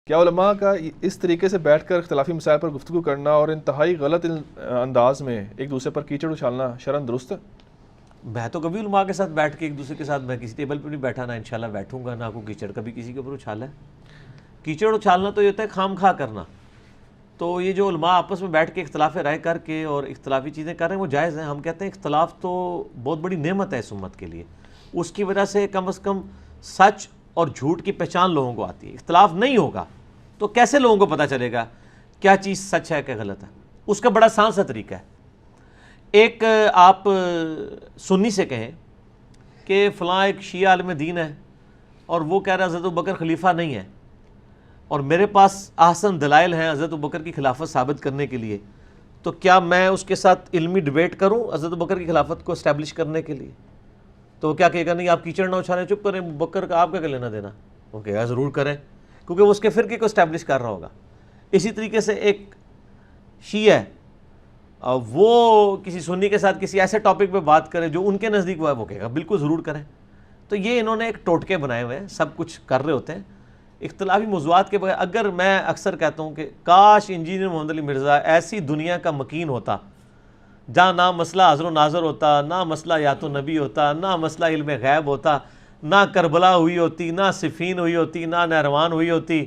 کیا علماء کا اس طریقے سے بیٹھ کر اختلافی مسائل پر گفتگو کرنا اور انتہائی غلط انداز میں ایک دوسرے پر کیچڑ اچھالنا شرعاً درست ہے؟ میں تو کبھی علماء کے ساتھ بیٹھ کے ایک دوسرے کے ساتھ میں کسی ٹیبل پہ نہیں بیٹھا، نہ انشاءاللہ بیٹھوں گا، نہ کوئی کیچڑ کبھی کسی کے اوپر اچھالا ہے۔ کیچڑ اچھالنا تو یہ ہوتا ہے خام خواہ کرنا۔ تو یہ جو علماء آپس میں بیٹھ کے اختلاف رائے کر کے اور اختلافی چیزیں کر رہے ہیں وہ جائز ہیں۔ ہم کہتے ہیں اختلاف تو بہت بڑی نعمت ہے اس امت کے لیے، اس کی وجہ سے کم از کم سچ اور جھوٹ کی پہچان لوگوں کو آتی ہے۔ اختلاف نہیں ہوگا تو کیسے لوگوں کو پتہ چلے گا کیا چیز سچ ہے کہ غلط ہے؟ اس کا بڑا آسان سا طریقہ ہے۔ ایک آپ سنی سے کہیں کہ فلاں ایک شیعہ عالم دین ہے اور وہ کہہ رہا ہے حضرت ابوبکر خلیفہ نہیں ہے، اور میرے پاس احسن دلائل ہیں حضرت ابوبکر کی خلافت ثابت کرنے کے لیے، تو کیا میں اس کے ساتھ علمی ڈیبیٹ کروں حضرت ابوبکر کی خلافت کو اسٹیبلش کرنے کے لیے؟ تو وہ کیا کہے گا؟ نہیں، آپ کیچڑ نہ اچھالیں، چپ کریں، ابوبکر کا آپ کا لینا دینا؟ وہ کہے گا ضرور کریں، کیونکہ وہ اس کے فرقے کو اسٹیبلش کر رہا ہوگا۔ اسی طریقے سے ایک شیعہ ہے، وہ کسی سنی کے ساتھ کسی ایسے ٹاپک پہ بات کرے جو ان کے نزدیک وہ ہے، وہ کہے گا بالکل ضرور کریں۔ تو یہ انہوں نے ایک ٹوٹکے بنائے ہوئے ہیں، سب کچھ کر رہے ہوتے ہیں اختلافی موضوعات کے بغیر۔ اگر میں اکثر کہتا ہوں کہ کاش انجینئر محمد علی مرزا ایسی دنیا کا مکین ہوتا جہاں نہ مسئلہ حضر و ناظر ہوتا، نہ مسئلہ یات النبی ہوتا، نہ مسئلہ علم غیب ہوتا، نہ کربلا ہوئی ہوتی، نہ صفین ہوئی ہوتی، نہ نہروان ہوئی ہوتی،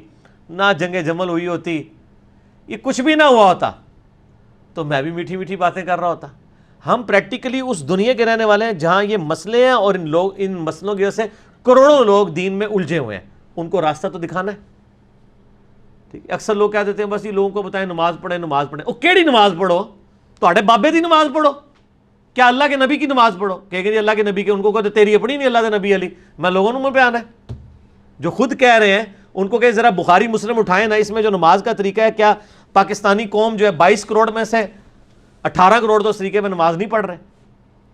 نہ جنگ جمل ہوئی ہوتی، یہ کچھ بھی نہ ہوا ہوتا تو میں بھی میٹھی میٹھی باتیں کر رہا ہوتا۔ ہم پریکٹیکلی اس دنیا کے رہنے والے ہیں جہاں یہ مسئلے ہیں، اور ان مسئلوں کی وجہ سے کروڑوں لوگ دین میں الجھے ہوئے ہیں، ان کو راستہ تو دکھانا ہے۔ ٹھیک ہے، اکثر لوگ کہہ دیتے ہیں بس یہ لوگوں کو بتائیں نماز پڑھیں نماز پڑھیں۔ او کیڑی نماز پڑھو؟ تواڈے بابے دی نماز پڑھو؟ کیا اللہ کے نبی کی نماز پڑھو؟ کہ جی اللہ کے نبی کے، ان کو کہتے تیری اپنی نہیں اللہ کے نبی علی، میں لوگوں میں بیان ہے جو خود کہہ رہے ہیں ان کو کہ ذرا بخاری مسلم اٹھائیں نا، اس میں جو نماز کا طریقہ ہے، کیا پاکستانی قوم جو ہے 22 کروڑ میں سے 18 کروڑ تو اس طریقے میں نماز نہیں پڑھ رہے،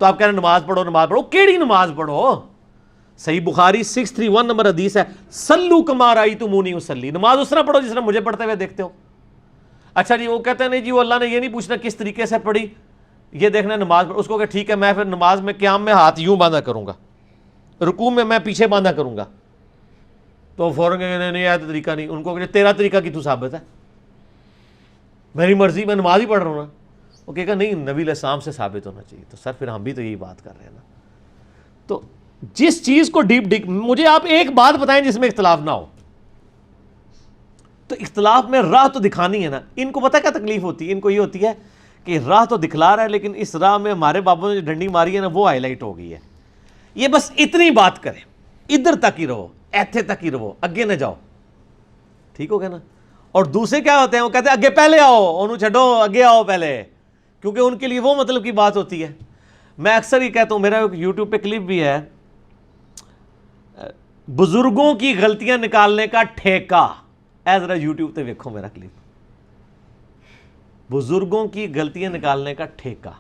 تو آپ کہہ رہے ہیں نماز پڑھو نماز پڑھو؟ کیڑی نماز پڑھو؟ صحیح بخاری 631 نمبر حدیث ہے، سلو کما رأیتمونی اصلی، نماز اس طرح پڑھو جس طرح مجھے پڑھتے ہوئے دیکھتے ہو۔ اچھا جی، وہ کہتے ہیں نہیں جی وہ اللہ نے یہ نہیں پوچھنا کس طریقے سے پڑھی، یہ دیکھنا نماز پڑھ، اس کو کہ ٹھیک ہے میں پھر نماز میں قیام میں ہاتھ یوں باندھا کروں گا، رکوع میں میں پیچھے باندھا کروں گا، تو فوراً کہ نہیں آیا تو طریقہ نہیں، ان کو کہ تیرا طریقہ کی تو ثابت ہے، میری مرضی میں نماز ہی پڑھ رہا ہوں نا۔ وہ کہے گا نہیں نبی علیہ السلام سے ثابت ہونا چاہیے۔ تو سر پھر ہم بھی تو یہی بات کر رہے ہیں نا۔ تو جس چیز کو ڈیپ مجھے آپ ایک بات بتائیں جس میں اختلاف نہ ہو، تو اختلاف میں راہ تو دکھانی ہے نا۔ ان کو پتہ کیا تکلیف ہوتی ہے؟ ان کو یہ ہوتی ہے کہ راہ تو دکھلا رہا ہے لیکن اس راہ میں ہمارے بابوں نے جو ڈنڈی ماری ہے نا وہ ہائی لائٹ ہو گئی ہے، یہ بس اتنی بات کریں، ادھر تک ہی رہو، ایتھے تک ہی رہو، اگے نہ جاؤ، ٹھیک ہو گیا نا۔ اور دوسرے کیا ہوتے ہیں؟ وہ کہتے ہیں اگے پہلے آؤ، انہوں چھڈو اگے آؤ پہلے، کیونکہ ان کے لیے وہ مطلب کی بات ہوتی ہے۔ میں اکثر یہ کہتا ہوں، میرا یوٹیوب پہ کلپ بھی ہے، بزرگوں کی غلطیاں نکالنے کا ٹھیکہ، اے ذرا یوٹیوب پہ دیکھو میرا کلپ، بزرگوں کی غلطیاں نکالنے کا ٹھیکہ۔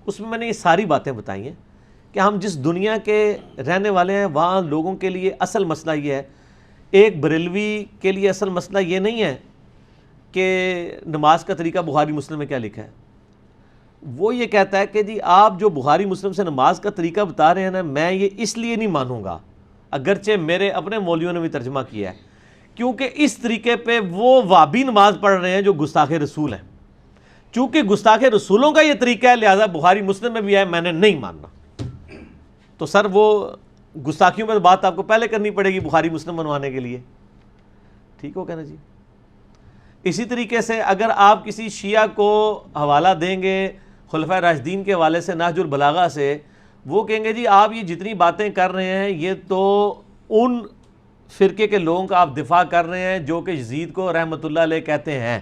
اس میں نے یہ ساری باتیں بتائی ہیں کہ ہم جس دنیا کے رہنے والے ہیں وہاں لوگوں کے لیے اصل مسئلہ یہ ہے، ایک بریلوی کے لیے اصل مسئلہ یہ نہیں ہے کہ نماز کا طریقہ بخاری مسلم میں کیا لکھا ہے۔ وہ یہ کہتا ہے کہ جی آپ جو بخاری مسلم سے نماز کا طریقہ بتا رہے ہیں نا، میں یہ اس لیے نہیں مانوں گا، اگرچہ میرے اپنے مولویوں نے بھی ترجمہ کیا ہے، کیونکہ اس طریقے پہ وہ وہابی نماز پڑھ رہے ہیں جو گستاخ رسول ہیں۔ چونکہ گستاخ رسولوں کا یہ طریقہ ہے لہذا بخاری مسلم میں بھی ہے، میں نے نہیں ماننا۔ تو سر وہ گستاخیوں میں بات آپ کو پہلے کرنی پڑے گی بخاری مسلم بنوانے کے لیے، ٹھیک ہو گیا نا جی۔ اسی طریقے سے اگر آپ کسی شیعہ کو حوالہ دیں گے خلفائے راشدین کے حوالے سے نہج البلاغہ سے، وہ کہیں گے جی آپ یہ جتنی باتیں کر رہے ہیں یہ تو ان فرقے کے لوگوں کا آپ دفاع کر رہے ہیں جو کہ یزید کو رحمۃ اللہ علیہ کہتے ہیں،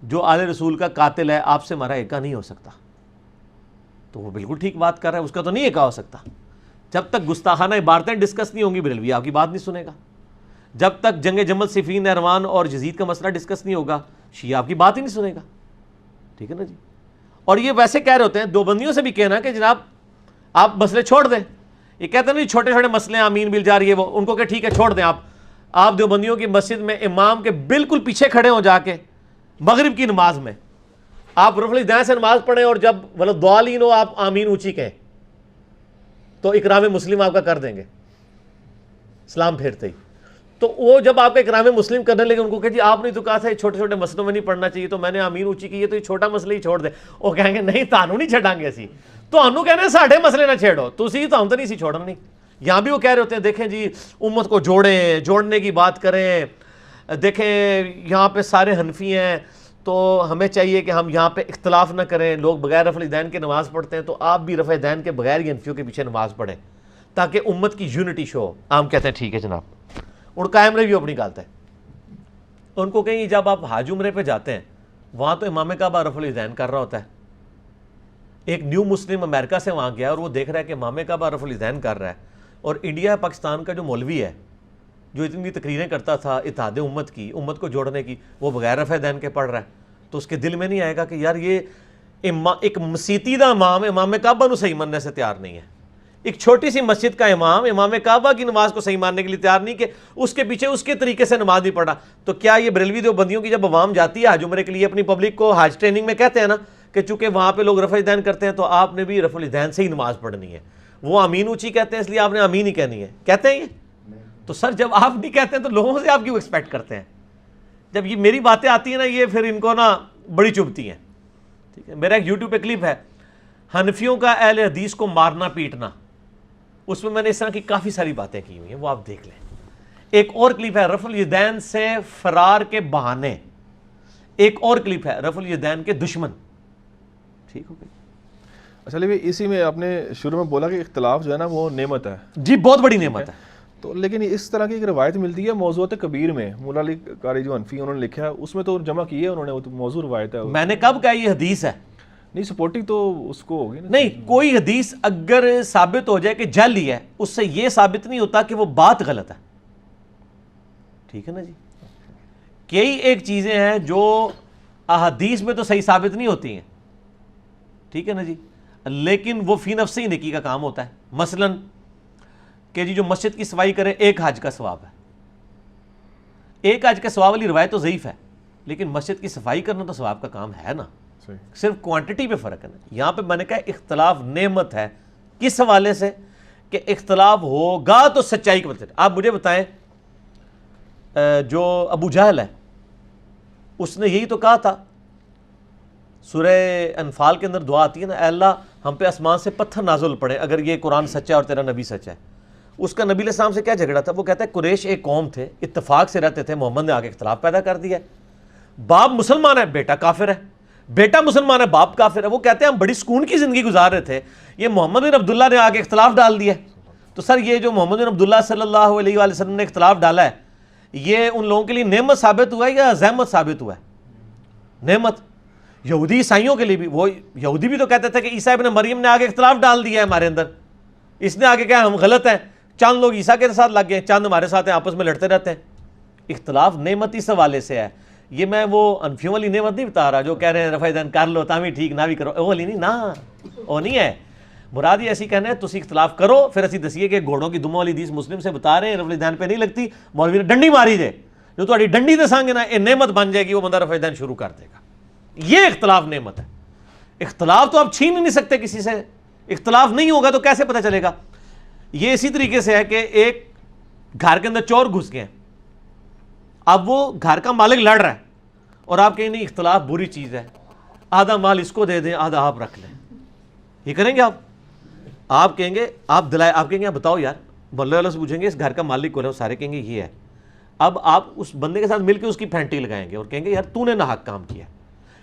جو آل رسول کا قاتل ہے، آپ سے ہمارا ایکا نہیں ہو سکتا۔ تو وہ بالکل ٹھیک بات کر رہا ہے، اس کا تو نہیں ایکا ہو سکتا۔ جب تک گستاخانہ عبارتیں ڈسکس نہیں ہوں گی بریلوی آپ کی بات نہیں سنے گا، جب تک جنگ جمل صفین نہروان اور یزید کا مسئلہ ڈسکس نہیں ہوگا شیعہ آپ کی بات ہی نہیں سنے گا، ٹھیک ہے نا جی۔ اور یہ ویسے کہہ رہے ہوتے ہیں دیوبندیوں سے بھی کہنا کہ جناب آپ مسئلے چھوڑ دیں، یہ کہتے ہیں نہیں چھوٹے چھوٹے مسئلے آمین بالجار یہ وہ، ان کو کہ ٹھیک ہے چھوڑ دیں آپ دیوبندیوں کی مسجد میں امام کے بالکل پیچھے کھڑے ہوں جا کے مغرب کی نماز میں، آپ رفع الیدین سے نماز پڑھیں اور جب ولضالین ہو آپ آمین اونچی کہیں تو اکرام مسلم آپ کا کر دیں گے سلام پھیرتے ہی۔ تو وہ جب آپ کا اکرام مسلم کرنے لگے ان کو کہ جی آپ نے تو کہا تھا یہ چھوٹے چھوٹے مسئلوں میں نہیں پڑھنا چاہیے, تو میں نے آمین اونچی کی, یہ تو یہ چھوٹا مسئلہ ہی چھوڑ دے. وہ کہیں گے نہیں تانوں نہیں چھڑاں گے اسی, تانوں کہنے ساڈے مسئلے نہ چھیڑو, تسی تو ہم تو نہیں سی چھوڑن نہیں. یہاں بھی وہ کہہ رہے ہوتے ہیں دیکھیں جی امت کو جوڑیں, جوڑنے کی بات کریں, دیکھیں یہاں پہ سارے حنفی ہیں تو ہمیں چاہیے کہ ہم یہاں پہ اختلاف نہ کریں, لوگ بغیر رفع الیدین کے نماز پڑھتے ہیں تو آپ بھی رفع الیدین کے بغیر ہی حنفیوں کے پیچھے نماز پڑھیں تاکہ امت کی یونٹی شو ہو. ہم کہتے ہیں ٹھیک ہے جناب, اور قائم رہی اپنی غلط ہے. ان کو کہیں جب آپ حج عمرے پہ جاتے ہیں وہاں تو امام کعبہ رفع الیدین کر رہا ہوتا ہے. ایک نیو مسلم امریکہ سے وہاں گیا اور وہ دیکھ رہا ہے کہ امام کعبہ رفع الیدین کر رہا ہے, اور انڈیا پاکستان کا جو مولوی ہے جو اتنی تقریریں کرتا تھا اتحاد امت کی, امت کو جوڑنے کی, وہ بغیر رفع الیدین کے پڑھ رہا ہے, تو اس کے دل میں نہیں آئے گا کہ یار یہ ایک مسیتی دا امام امام کعبہ نو صحیح ماننے سے تیار نہیں ہے, ایک چھوٹی سی مسجد کا امام امام کعبہ کی نماز کو صحیح ماننے کے لیے تیار نہیں کہ اس کے پیچھے اس کے طریقے سے نماز نہیں پڑھا. تو کیا یہ بریلوی دیوبندیوں کی جب عوام جاتی ہے حج عمرے کے لیے اپنی پبلک کو حج ٹریننگ میں کہتے ہیں نا کہ چونکہ وہاں پہ لوگ رفع الیدین کرتے ہیں تو آپ نے بھی رفع الیدین سے ہی نماز پڑھنی ہے, وہ آمین اونچی کہتے ہیں اس لیے آپ نے آمین ہی کہنی ہے, کہتے ہیں یہ؟ تو سر جب آپ نہیں کہتے ہیں تو لوگوں سے آپ کیوں ایکسپیکٹ کرتے ہیں؟ جب یہ میری باتیں آتی ہیں نا یہ پھر ان کو نا بڑی چبھتی ہیں. ٹھیک ہے, میرا ایک یوٹیوب پہ کلپ ہے حنفیوں کا اہل حدیث کو مارنا پیٹنا, اس میں نے اس طرح کی کافی ساری باتیں کی ہوئی ہیں, وہ آپ دیکھ لیں. ایک اور کلپ ہے رفع الیدین سے فرار کے بہانے, ایک اور کلپ ہے رفع الیدین کے دشمن. ٹھیک ہو گئی. اچھا لیکن اسی میں آپ نے شروع میں بولا کہ اختلاف جو ہے نا وہ نعمت ہے. جی بہت بڑی نعمت ہے. تو لیکن اس طرح کی ایک روایت ملتی ہے موضوعات کبیر میں, مولا علی قاری جو حنفی انہوں نے لکھا ہے اس میں تو جمع کی ہے انہوں نے, وہ تو موضوع روایت ہے. میں نے کب کہا یہ حدیث ہے؟ نہیں سپورٹنگ تو اس کو ہوگی نا. نہیں, کوئی حدیث اگر ثابت ہو جائے کہ جعلی ہے اس سے یہ ثابت نہیں ہوتا کہ وہ بات غلط ہے. ٹھیک ہے نا جی. کئی ایک چیزیں ہیں جو احادیث میں تو صحیح ثابت نہیں ہوتی ہیں, ٹھیک ہے نا جی, لیکن وہ فی نفس ہی نیکی کا کام ہوتا ہے. مثلاً کہ جی جو مسجد کی صفائی کرے ایک حج کا ثواب ہے, ایک حج کا ثواب والی روایت تو ضعیف ہے, لیکن مسجد کی صفائی کرنا تو ثواب کا کام ہے نا, صرف کوانٹٹی پہ فرق ہے نا. یہاں پہ میں نے کہا اختلاف نعمت ہے, کس حوالے سے کہ اختلاف ہوگا تو سچائی کے وجہ سے. آپ مجھے بتائیں جو ابو جہل ہے اس نے یہی تو کہا تھا, سورہ انفال کے اندر دعا آتی ہے نا, اے اللہ ہم پہ آسمان سے پتھر نازل پڑے اگر یہ قرآن سچا ہے اور تیرا نبی سچا ہے. اس کا نبی علیہ السلام سے کیا جھگڑا تھا؟ وہ کہتا ہے قریش ایک قوم تھے, اتفاق سے رہتے تھے, محمد نے آ کے اختلاف پیدا کر دیا ہے. باپ مسلمان ہے بیٹا کافر ہے, بیٹا مسلمان ہے باپ کافر ہے. وہ کہتے ہیں ہم بڑی سکون کی زندگی گزار رہے تھے, یہ محمد بن عبداللہ نے آ کے اختلاف ڈال دیا. تو سر یہ جو محمد بن عبداللہ صلی اللہ علیہ وآلہ وسلم نے اختلاف ڈالا ہے یہ ان لوگوں کے لیے نعمت ثابت ہوا ہے یا زحمت ثابت ہوا ہے؟ نعمت. یہودی عیسائیوں کے لیے بھی, وہ یہودی بھی تو کہتے تھے کہ عیسیٰ ابن مریم نے آگے اختلاف ڈال دیا ہے ہمارے اندر, اس نے آگے کہا ہم غلط ہیں, چند لوگ عیسیٰ کے ساتھ لگ گئے, چند ہمارے ساتھ ہیں, آپس میں لڑتے رہتے ہیں. اختلاف نعمت اس حوالے سے ہے. یہ میں وہ انفیوں والی نعمت نہیں بتا رہا جو کہہ رہے ہیں رفع الیدین کر لو تاں بھی ٹھیک نہ بھی کرو, وہ والی نہیں نا, وہ نہیں ہے مراد. یہ ایسی کہنا ہے تسی اختلاف کرو پھر اسی دسیے کہ گھوڑوں کی دموں والی حدیث مسلم سے بتا رہے ہیں رفع الیدین پہ نہیں لگتی, مولوی نے ڈنڈی ماری دے, جو تہاڈی ڈنڈی دساں گے نا یہ نعمت بن جائے گی, وہ بندہ رفع الیدین شروع کر دے گا. یہ اختلاف نعمت ہے. اختلاف تو آپ چھین نہیں سکتے کسی سے, اختلاف نہیں ہوگا تو کیسے پتہ چلے گا؟ یہ اسی طریقے سے ہے کہ ایک گھر کے اندر چور گھس گئے ہیں, اب وہ گھر کا مالک لڑ رہا ہے اور آپ کہیں نہیں اختلاف بری چیز ہے, آدھا مال اس کو دے دیں آدھا آپ رکھ لیں, یہ کریں گے آپ؟ آپ کہیں گے آپ دلائے, آپ کہیں گے بتاؤ یار, مولوی والوں سے پوچھیں گے اس گھر کا مالک کون ہے, وہ سارے کہیں گے یہ ہے. اب آپ اس بندے کے ساتھ مل کے اس کی پھینٹی لگائیں گے اور کہیں گے یار تو نے ناحق کام کیا.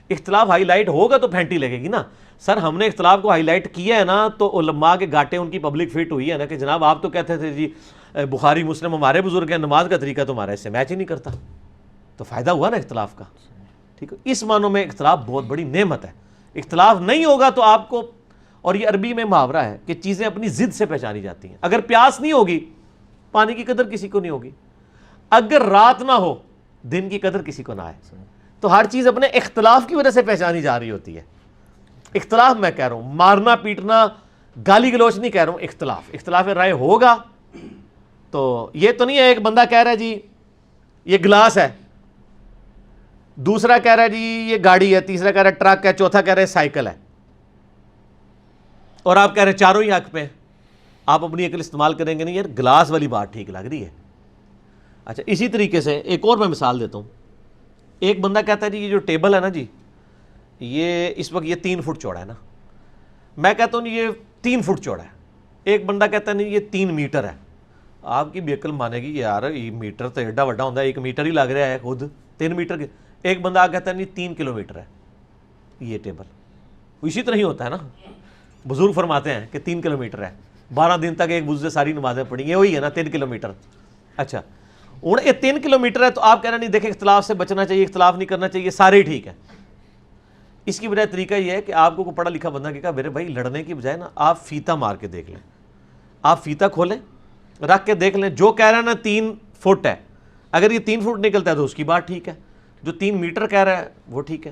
اختلاف ہائی لائٹ ہوگا تو پھینٹی لگے گی نا. سر ہم نے اختلاف کو ہائی لائٹ کیا ہے نا تو علماء کے گاٹے ان کی پبلک فٹ ہوئی ہے نا کہ جناب آپ تو کہتے تھے جی بخاری مسلم ہمارے بزرگ ہیں, نماز کا طریقہ تمہارا اس سے میچ ہی نہیں کرتا, تو فائدہ ہوا نا اختلاف کا. ٹھیک ہے, اس معنوں میں اختلاف بہت بڑی نعمت ہے. اختلاف نہیں ہوگا تو آپ کو, اور یہ عربی میں محاورہ ہے کہ چیزیں اپنی ضد سے پہچانی جاتی ہیں. اگر پیاس نہیں ہوگی پانی کی قدر کسی کو نہیں ہوگی, اگر رات نہ ہو دن کی قدر کسی کو نہ آئے. تو ہر چیز اپنے اختلاف کی وجہ سے پہچانی جا رہی ہوتی ہے. اختلاف میں کہہ رہا ہوں مارنا پیٹنا گالی گلوچ نہیں کہہ رہا ہوں, اختلاف رائے ہوگا تو یہ تو نہیں ہے ایک بندہ کہہ رہا ہے جی یہ گلاس ہے, دوسرا کہہ رہا ہے جی یہ گاڑی ہے, تیسرا کہہ رہا ہے ٹرک ہے, چوتھا کہہ رہا ہے سائیکل ہے, اور آپ کہہ رہے ہیں چاروں ہی حق پہ. آپ اپنی عقل استعمال کریں گے نہیں, یار گلاس والی بات ٹھیک لگ رہی ہے, اچھا اسی طریقے سے ایک اور میں مثال دیتا ہوں. ایک بندہ کہتا ہے جی یہ جو ٹیبل ہے نا جی یہ اس وقت یہ 3 فٹ چوڑا ہے نا, میں کہتا ہوں یہ 3 فٹ چوڑا ہے. ایک بندہ کہتا ہے نہیں یہ 3 میٹر ہے. آپ کی بھی عقل مانے گی یار یہ میٹر تو ایڈا وڈا ہوتا ہے, 1 میٹر ہی لگ رہا ہے خود 3 میٹر کے. ایک بندہ کہتا ہے نہیں 3 کلومیٹر ہے یہ ٹیبل. اسی طرح ہی ہوتا ہے نا, بزرگ فرماتے ہیں کہ 3 کلومیٹر ہے, 12 دن تک ایک بزرگ سے ساری نمازیں پڑھی, یہ وہی ہے نا 3 کلومیٹر. اچھا ہوں یہ 3 کلومیٹر ہے تو آپ کہہ رہے نہیں دیکھیں اختلاف سے بچنا چاہیے, اختلاف نہیں کرنا چاہیے, سارے ٹھیک ہے. اس کی بجائے طریقہ یہ ہے کہ آپ کو پڑھا لکھا بندہ کہا میرے بھائی لڑنے کی بجائے نا آپ فیتا مار کے دیکھ لیں, آپ فیتا کھولیں رکھ کے دیکھ لیں, جو کہہ رہا ہے نا 3 فٹ ہے, اگر یہ 3 فٹ نکلتا ہے تو اس کی بات ٹھیک ہے, جو 3 میٹر کہہ رہا ہے وہ ٹھیک ہے.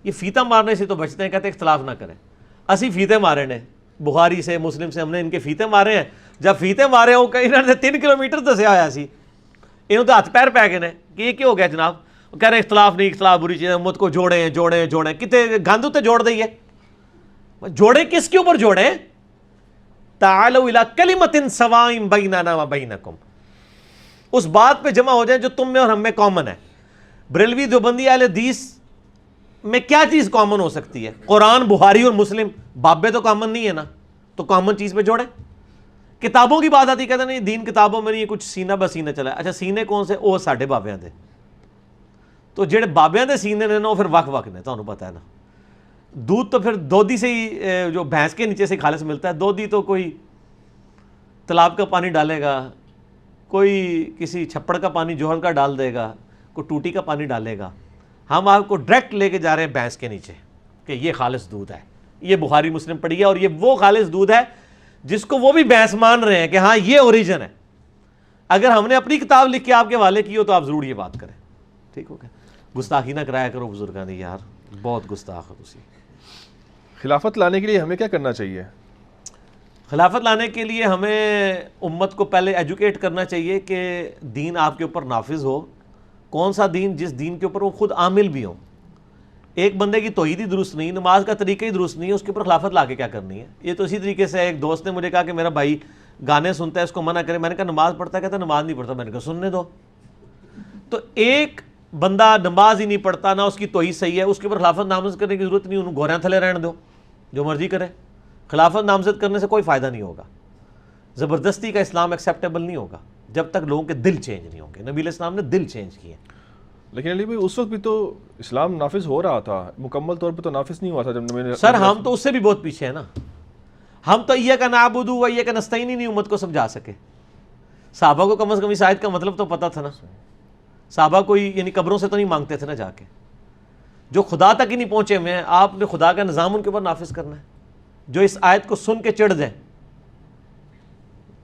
یہ فیتا مارنے سے تو بچتے ہیں, کہتے ہیں اختلاف نہ کریں. اسی فیتے مارے نے بخاری سے مسلم سے ہم نے ان کے فیتے مارے ہیں. جب فیتے مارے ہوں کہ انہوں نے 3 کلومیٹر دسیا ہوا سی, انہوں تو ہاتھ پیر پہ گئے نے کہ یہ کیا ہو گیا جناب, وہ کہہ رہے ہیں اختلاف نہیں, اختلاف بری چیز ہے, امت کو جوڑیں جوڑیں جوڑیں, کتنے گند تے جوڑ دئیے. جوڑیں کس کے اوپر جوڑیں؟ تعالوا الی کلمۃ سواء بیننا و بینکم, اس بات پہ جمع ہو جائیں جو تم میں اور ہم میں کامن ہے. بریلوی دیوبندی اہل حدیث میں کیا چیز کامن ہو سکتی ہے؟ قرآن, بخاری اور مسلم, بابے تو کامن نہیں ہے نا, تو کامن چیز پہ جوڑیں. کتابوں کی بات آتی, کہتے نہیں دین کتابوں میں نہیں, کچھ سینہ بسینہ چلا. اچھا سینے کون سے؟ وہ ساڈے بابیاں دے, تو جڑے بابیاں دے سینے نے نا وہ پھر وق وق نے, تمہیں پتہ ہے نا. دودھ تو پھر دودھی سے ہی, جو بھینس کے نیچے سے خالص ملتا ہے, دودھی تو کوئی تالاب کا پانی ڈالے گا, کوئی کسی چھپڑ کا پانی جوہر کا ڈال دے گا, کوئی ٹوٹی کا پانی ڈالے گا. ہم آپ کو ڈائریکٹ لے کے جا رہے ہیں بھینس کے نیچے کہ یہ خالص دودھ ہے, یہ بخاری مسلم پڑھی ہے, اور یہ وہ خالص دودھ ہے جس کو وہ بھی بھینس مان رہے ہیں کہ ہاں یہ اوریجن ہے. اگر ہم نے اپنی کتاب لکھ کے آپ کے حوالے کی ہو تو آپ ضرور یہ بات کریں, ٹھیک ہو گیا. گستاخی نہ کرایا کرو بزرگاں دی یار, بہت گستاخ ہو تسی. خلافت لانے کے لیے ہمیں کیا کرنا چاہیے؟ خلافت لانے کے لیے ہمیں امت کو پہلے ایجوکیٹ کرنا چاہیے کہ دین آپ کے اوپر نافذ ہو. کون سا دین؟ جس دین کے اوپر وہ خود عامل بھی ہوں. ایک بندے کی توحید ہی درست نہیں, نماز کا طریقہ ہی درست نہیں ہے, اس کے اوپر خلافت لا کے کیا کرنی ہے؟ یہ تو اسی طریقے سے ایک دوست نے مجھے کہا کہ میرا بھائی گانے سنتا ہے, اس کو منع کرے. میں نے کہا نماز پڑھتا ہے, کہتا ہے نماز نہیں پڑھتا. میں نے کہا سننے دو. تو ایک بندہ نماز ہی نہیں پڑھتا, نہ اس کی توحید صحیح ہے, اس کے اوپر خلافت نامزد کرنے کی ضرورت نہیں, انہوں گوریاں تھلے رہنے دو, جو مرضی کرے. خلافت نامزد کرنے سے کوئی فائدہ نہیں ہوگا. زبردستی کا اسلام ایکسیپٹیبل نہیں ہوگا جب تک لوگوں کے دل چینج نہیں ہوں گے. نبی علیہ السلام نے دل چینج کیے. لیکن علی بھائی اس وقت بھی تو اسلام نافذ ہو رہا تھا, مکمل طور پہ تو نافذ نہیں ہوا تھا جب نبی. سر ہم تو اس سے بھی بہت پیچھے ہیں نا. ہم تو ایاک نعبد و ایاک نستعین نہیں امت کو سمجھا سکے. صحابہ کو کم از کم اس آیت کا مطلب تو پتہ تھا نا. صحابہ کوئی یعنی قبروں سے تو نہیں مانگتے تھے نا جا کے, جو خدا تک ہی نہیں پہنچے ہوئے ہیں. آپ نے خدا کا نظام ان کے اوپر نافذ کرنا ہے. جو اس آیت کو سن کے چڑھ جائیں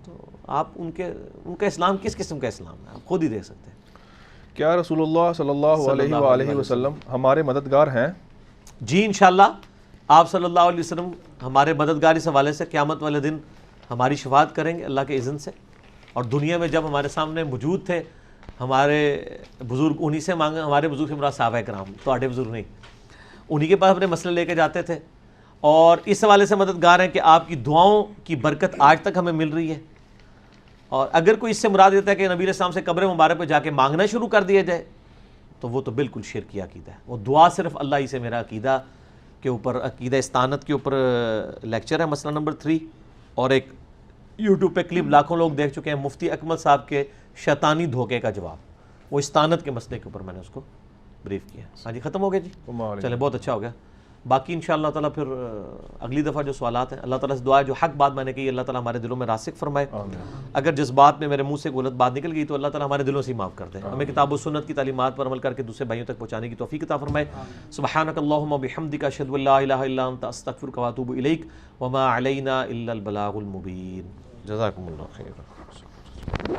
تو آپ ان کا اسلام کس قسم کا اسلام ہے آپ خود ہی دیکھ سکتے ہیں. کیا رسول اللہ صلی اللہ علیہ وآلہ وسلم ہمارے مددگار ہیں؟ جی انشاءاللہ آپ صلی اللہ علیہ وسلم ہمارے مددگار اس حوالے سے قیامت والے دن ہماری شفاعت کریں گے اللہ کے اذن سے. اور دنیا میں جب ہمارے سامنے موجود تھے ہمارے بزرگ, انہی سے مانگا. ہمارے بزرگ سے مراد صحابہ کرام, تو آٹھے بزرگ نہیں, انہی کے پاس اپنے مسئلے لے کے جاتے تھے. اور اس حوالے سے مددگار ہیں کہ آپ کی دعاؤں کی برکت آج تک ہمیں مل رہی ہے. اور اگر کوئی اس سے مراد دیتا ہے کہ نبی علیہ السلام سے قبر مبارک پہ جا کے مانگنا شروع کر دیا جائے تو وہ تو بالکل شرکی عقیدہ ہے. وہ دعا صرف اللہ ہی سے. میرا عقیدہ کے اوپر, عقیدہ استانت کے اوپر لیکچر ہے مسئلہ نمبر 3, اور ایک یوٹیوب پہ کلپ لاکھوں لوگ دیکھ چکے ہیں, مفتی اکمل صاحب کے شیطانی دھوکے کا جواب. وہ استانت کے مسئلے کے اوپر میں نے اس کو بریف کیا. ہاں جی ختم ہو گیا جی, چلے بہت اچھا ہو گیا. باقی انشاءاللہ تعالیٰ پھر اگلی دفعہ جو سوالات ہیں, اللہ تعالیٰ سے دعا ہے جو حق بات میں نے کہی اللہ تعالیٰ ہمارے دلوں میں راسخ فرمائے. اگر جس بات میں میرے منہ سے غلط بات نکل گئی تو اللہ تعالیٰ ہمارے دلوں سے ہی معاف کر دے. ہمیں کتاب و سنت کی تعلیمات پر عمل کر کے دوسرے بھائیوں تک پہنچانے کی توفیق عطا فرمائے. سبحانک اللہم و بحمدک اشہد ان لا الہ الا انت استغفرک و اتوب الیک وما علینا الا البلاغ المبین. جزاکم اللہ خیر.